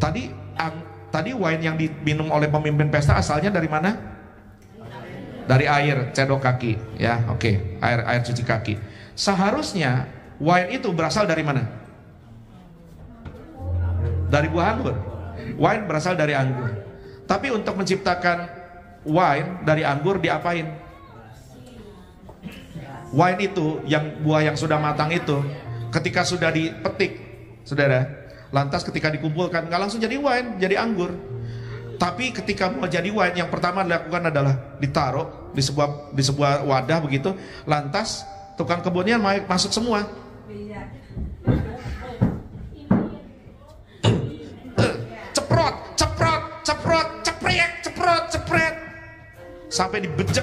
Tadi wine yang diminum oleh pemimpin pesta asalnya dari mana? Dari air cedok kaki, ya, oke. Air cuci kaki. Seharusnya wine itu berasal dari mana? Dari buah anggur. Wine berasal dari anggur. Tapi untuk menciptakan wine dari anggur diapain? Wine itu, yang buah yang sudah matang itu, ketika sudah dipetik, saudara, lantas ketika dikumpulkan, nggak langsung jadi wine, jadi anggur. Tapi ketika mau jadi wine, yang pertama dilakukan adalah ditaruh di sebuah wadah begitu, lantas tukang kebunnya masuk semua. Cepret, sampai dibejek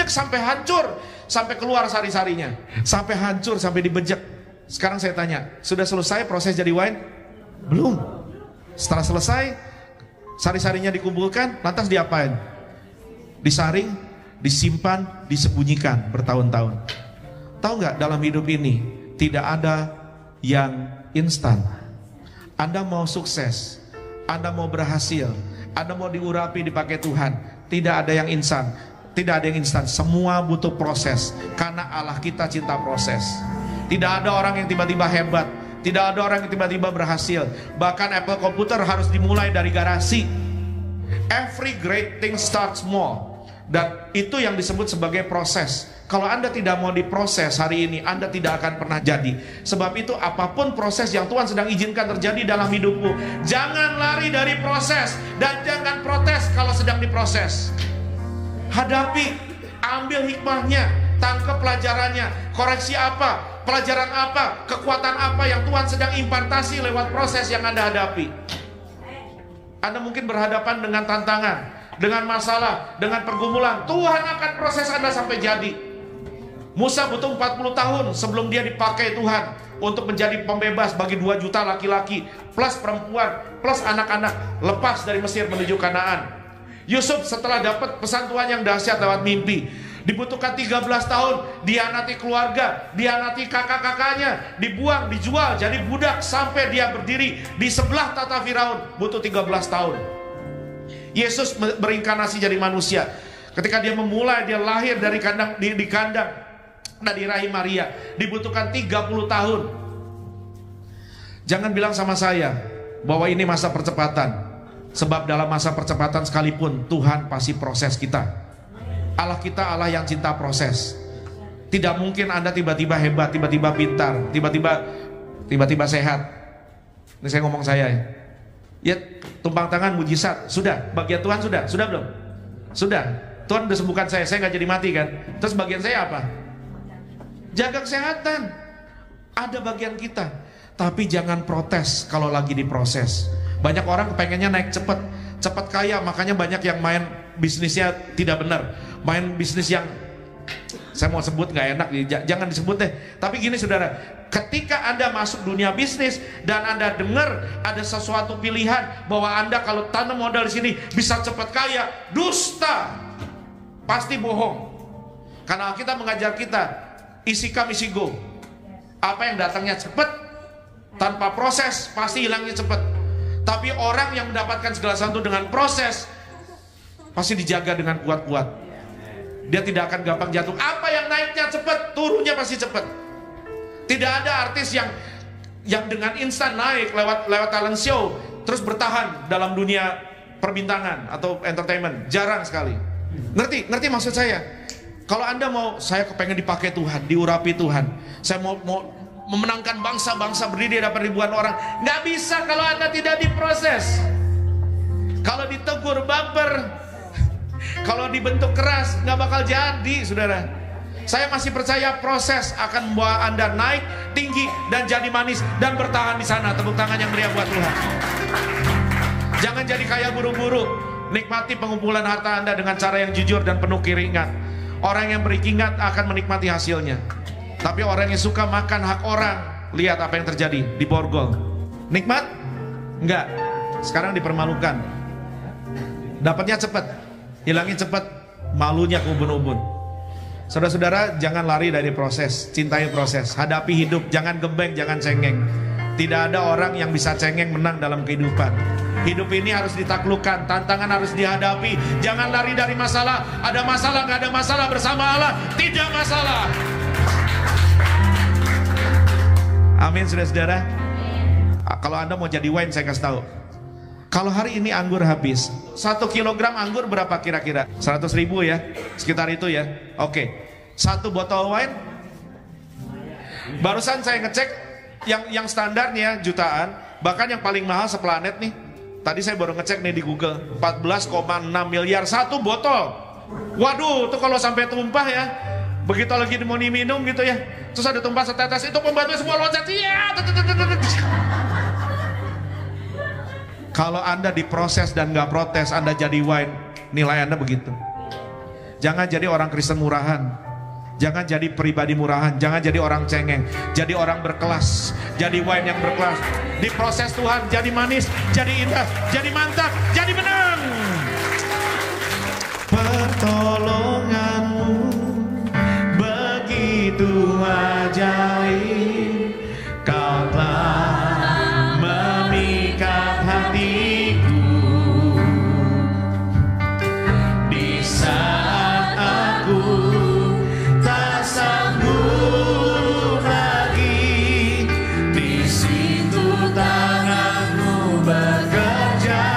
sampai hancur, sampai keluar sari-sarinya, sampai hancur, sampai dibejek. Sekarang saya tanya, sudah selesai proses jadi wine? Belum. Setelah selesai, sari-sarinya dikumpulkan, lantas diapain? Disaring, disimpan, disembunyikan bertahun-tahun. Tahu nggak, dalam hidup ini tidak ada yang instan. Anda mau sukses, Anda mau berhasil, Anda mau diurapi dipakai Tuhan, tidak ada yang instan. Tidak ada yang instan, semua butuh proses. Karena Allah kita cinta proses. Tidak ada orang yang tiba-tiba hebat, tidak ada orang yang tiba-tiba berhasil. Bahkan Apple Computer harus dimulai dari garasi. Every great thing starts small. Dan itu yang disebut sebagai proses. Kalau Anda tidak mau diproses hari ini, Anda tidak akan pernah jadi. Sebab itu apapun proses yang Tuhan sedang izinkan terjadi dalam hidupmu, jangan lari dari proses. Dan jangan protes kalau sedang diproses. Hadapi, ambil hikmahnya, tangkap pelajarannya, koreksi apa, pelajaran apa, kekuatan apa yang Tuhan sedang impartasi lewat proses yang Anda hadapi. Anda mungkin berhadapan dengan tantangan, dengan masalah, dengan pergumulan. Tuhan akan proses Anda sampai jadi. Musa butuh 40 tahun sebelum dia dipakai Tuhan untuk menjadi pembebas bagi 2 juta laki-laki plus perempuan plus anak-anak lepas dari Mesir menuju Kanaan. Yusuf setelah dapat pesan Tuhan yang dahsyat lewat mimpi, dibutuhkan 13 tahun, dihianati keluarga, dihianati kakak-kakaknya, dibuang, dijual jadi budak sampai dia berdiri di sebelah tata Firaun, butuh 13 tahun. Yesus berinkarnasi jadi manusia. Ketika dia memulai, dia lahir dari kandang di kandang dari rahim Maria, dibutuhkan 30 tahun. Jangan bilang sama saya bahwa ini masa percepatan, sebab dalam masa percepatan sekalipun Tuhan pasti proses kita. Allah kita Allah yang cinta proses. Tidak mungkin Anda tiba-tiba hebat, tiba-tiba pintar, tiba-tiba sehat. Ini saya ngomong saya ya. Ya, tumpang tangan mujizat, sudah. Bagian Tuhan sudah belum? Sudah. Tuhan udah sembuhkan saya nggak jadi mati kan? Terus bagian saya apa? Jaga kesehatan. Ada bagian kita. Tapi jangan protes kalau lagi diproses. Banyak orang kepengennya naik cepat kaya, makanya banyak yang main bisnisnya tidak benar. Main bisnis yang saya mau sebut nggak enak, jangan disebut deh. Tapi gini saudara, ketika Anda masuk dunia bisnis dan Anda dengar ada sesuatu pilihan bahwa Anda kalau tanam modal di sini bisa cepat kaya, dusta, pasti bohong. Karena kita mengajar kita isi come isi go. Apa yang datangnya cepat tanpa proses pasti hilangnya cepat. Tapi orang yang mendapatkan segala sesuatu dengan proses pasti dijaga dengan kuat-kuat. Dia tidak akan gampang jatuh. Apa yang naiknya cepat, turunnya pasti cepat. Tidak ada artis yang dengan instan naik lewat talent show terus bertahan dalam dunia perbintangan atau entertainment. Jarang sekali. Ngerti maksud saya? Kalau Anda mau, saya kepengen dipakai Tuhan, diurapi Tuhan, saya mau memenangkan bangsa-bangsa, berdiri di hadapan ribuan orang, nggak bisa kalau Anda tidak diproses. Kalau ditegur baper, kalau dibentuk keras, nggak bakal jadi, saudara. Saya masih percaya proses akan membawa Anda naik tinggi dan jadi manis dan bertahan di sana. Tepuk tangan yang meriah buat Tuhan. Jangan jadi kaya buru-buru. Nikmati pengumpulan harta Anda dengan cara yang jujur dan penuh keringat. Orang yang berikingat akan menikmati hasilnya. Tapi orang yang suka makan hak orang, lihat apa yang terjadi di borgol. Nikmat? Enggak. Sekarang dipermalukan. Dapatnya cepat, hilangnya cepat, malunya ke ubun-ubun. Saudara-saudara, jangan lari dari proses, cintai proses, hadapi hidup, jangan gembeng, jangan cengeng. Tidak ada orang yang bisa cengeng menang dalam kehidupan. Hidup ini harus ditaklukkan, tantangan harus dihadapi. Jangan lari dari masalah. Ada masalah, nggak ada masalah, bersama Allah tidak masalah. Amin, saudara-saudara. Kalau Anda mau jadi wine, saya kasih tahu. Kalau hari ini anggur habis, 1 kilogram anggur berapa kira-kira? 100.000 ya, sekitar itu ya. Oke, 1 botol wine. Barusan saya ngecek yang standar nih ya, jutaan. Bahkan yang paling mahal seplanet nih, tadi saya baru ngecek nih di Google, 14,6 miliar 1 botol. Waduh, tuh kalau sampai tumpah ya, begitu lagi mau diminum gitu ya, terus ada tumpah setetes, itu pembantunya semua loncat. Iya. Kalau Anda diproses dan nggak protes, Anda jadi wine, nilai Anda begitu. Jangan jadi orang Kristen murahan, jangan jadi pribadi murahan, jangan jadi orang cengeng, jadi orang berkelas, jadi wine yang berkelas. Diproses Tuhan, jadi manis, jadi indah, jadi mantap, jadi menang. Pertolonganmu begitu ajaib, Kau telah memikat hatiku di saat aku tak sanggup lagi. Di situ tanganmu bekerja.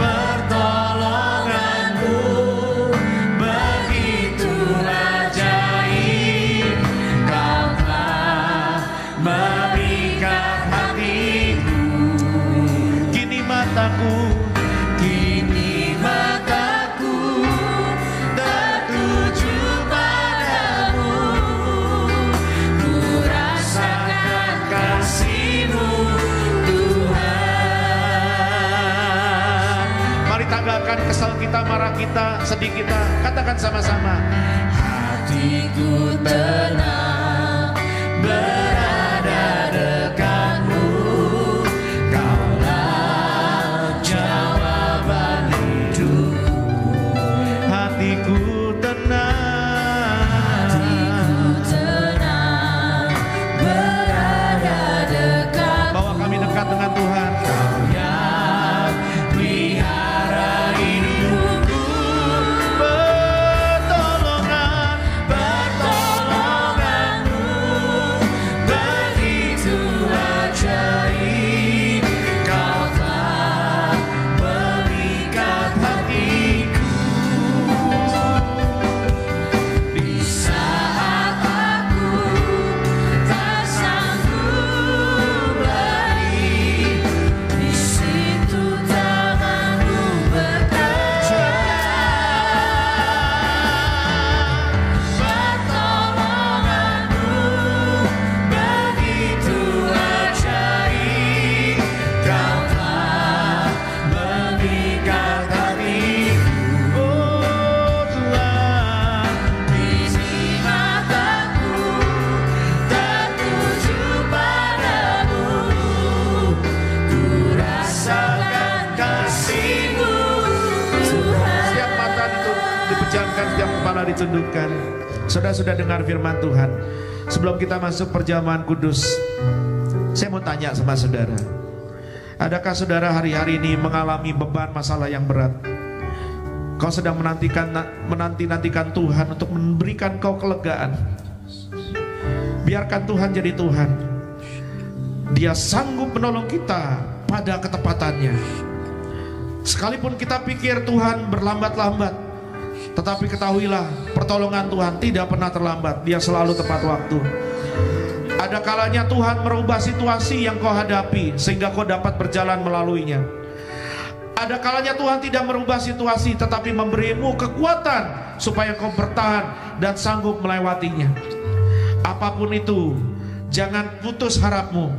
Pertolonganmu begitu ajaib, Kau telah memikat hatiku. Kini mataku tertuju padamu. Ku rasakan kasih-Mu, Tuhan. Mari tanggalkan kesal kita, marah kita, sedih kita. Katakan sama-sama. Hatiku tenang berada dekat-Mu. Kaulah jawaban hidupku. Hatiku tenang berada dekat. Bawa kami dekat dengan Tuhan. Kau yang pelihara mari tundukkan. Saudara sudah dengar firman Tuhan. Sebelum kita masuk perjamuan kudus, saya mau tanya sama saudara, adakah saudara hari-hari ini mengalami beban masalah yang berat? Kau sedang menanti-nantikan Tuhan untuk memberikan kau kelegaan. Biarkan Tuhan jadi Tuhan. Dia sanggup menolong kita pada ketepatannya. Sekalipun kita pikir Tuhan berlambat-lambat, tetapi ketahuilah pertolongan Tuhan tidak pernah terlambat. Dia selalu tepat waktu. Ada kalanya Tuhan merubah situasi yang kau hadapi sehingga kau dapat berjalan melaluinya. Ada kalanya Tuhan tidak merubah situasi, tetapi memberimu kekuatan supaya kau bertahan dan sanggup melewatinya. Apapun itu, jangan putus harapmu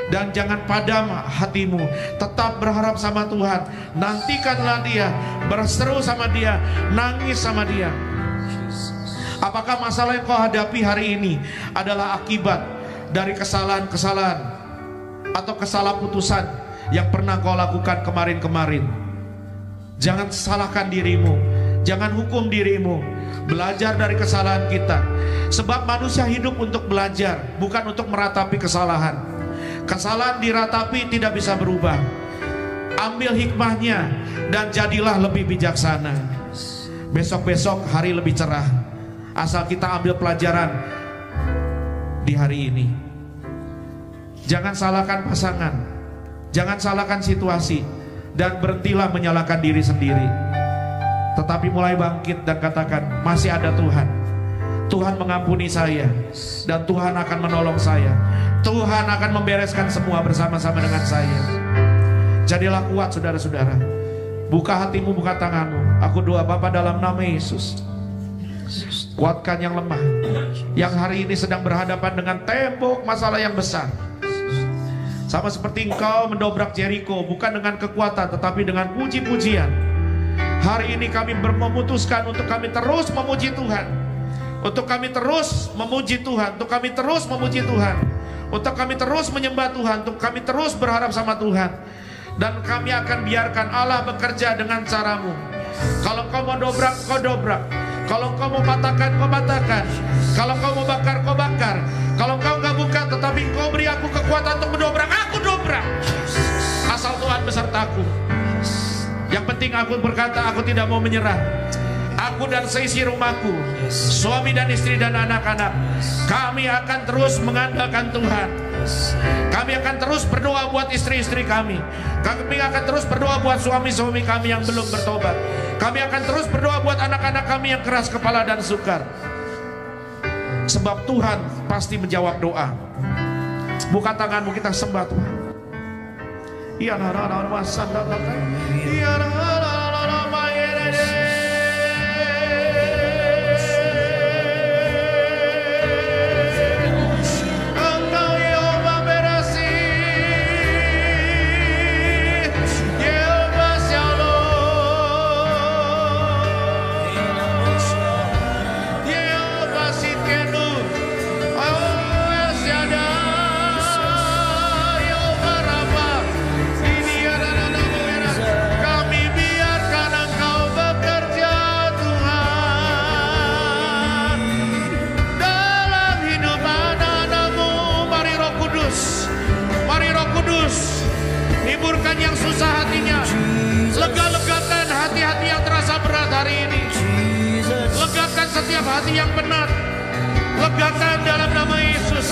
dan jangan padam hatimu. Tetap berharap sama Tuhan. Nantikanlah Dia, berseru sama Dia, nangis sama Dia. Apakah masalah yang kau hadapi hari ini adalah akibat dari kesalahan-kesalahan atau kesalahputusan yang pernah kau lakukan kemarin-kemarin? Jangan salahkan dirimu, jangan hukum dirimu. Belajar dari kesalahan kita. Sebab manusia hidup untuk belajar, bukan untuk meratapi kesalahan. Kesalahan diratapi tidak bisa berubah. Ambil hikmahnya dan jadilah lebih bijaksana. Besok-besok hari lebih cerah, asal kita ambil pelajaran di hari ini. Jangan salahkan pasangan, jangan salahkan situasi, dan berhentilah menyalahkan diri sendiri. Tetapi mulai bangkit dan katakan, masih ada Tuhan. Tuhan mengampuni saya, dan Tuhan akan menolong saya. Tuhan akan membereskan semua bersama-sama dengan saya. Jadilah kuat saudara-saudara. Buka hatimu, buka tanganmu. Aku doa Bapa dalam nama Yesus, kuatkan yang lemah, yang hari ini sedang berhadapan dengan tembok masalah yang besar. Sama seperti engkau mendobrak Jericho, bukan dengan kekuatan tetapi dengan puji-pujian. Hari ini kami memutuskan untuk kami terus memuji Tuhan, untuk kami terus memuji Tuhan, untuk kami terus memuji Tuhan, untuk kami terus menyembah Tuhan, untuk kami terus berharap sama Tuhan. Dan kami akan biarkan Allah bekerja dengan caramu. Kalau kau mau dobrak, kau dobrak. Kalau kau mau patahkan, kau patahkan. Kalau kau mau bakar, kau bakar. Kalau kau nggak buka, tetapi kau beri aku kekuatan untuk mendobrak, aku dobrak. Asal Tuhan besertaku. Yang penting aku berkata, aku tidak mau menyerah. Aku dan seisi rumahku, suami dan istri dan anak-anak, kami akan terus mengandalkan Tuhan. Kami akan terus berdoa buat istri-istri kami. Kami akan terus berdoa buat suami-suami kami yang belum bertobat. Kami akan terus berdoa buat anak-anak kami yang keras kepala dan sukar. Sebab Tuhan pasti menjawab doa. Buka tanganmu, kita sembah Tuhan. Iya, yang susah hatinya, lega-legakan hati-hati yang terasa berat hari ini. Legakan setiap hati yang benar, legakan dalam nama Yesus.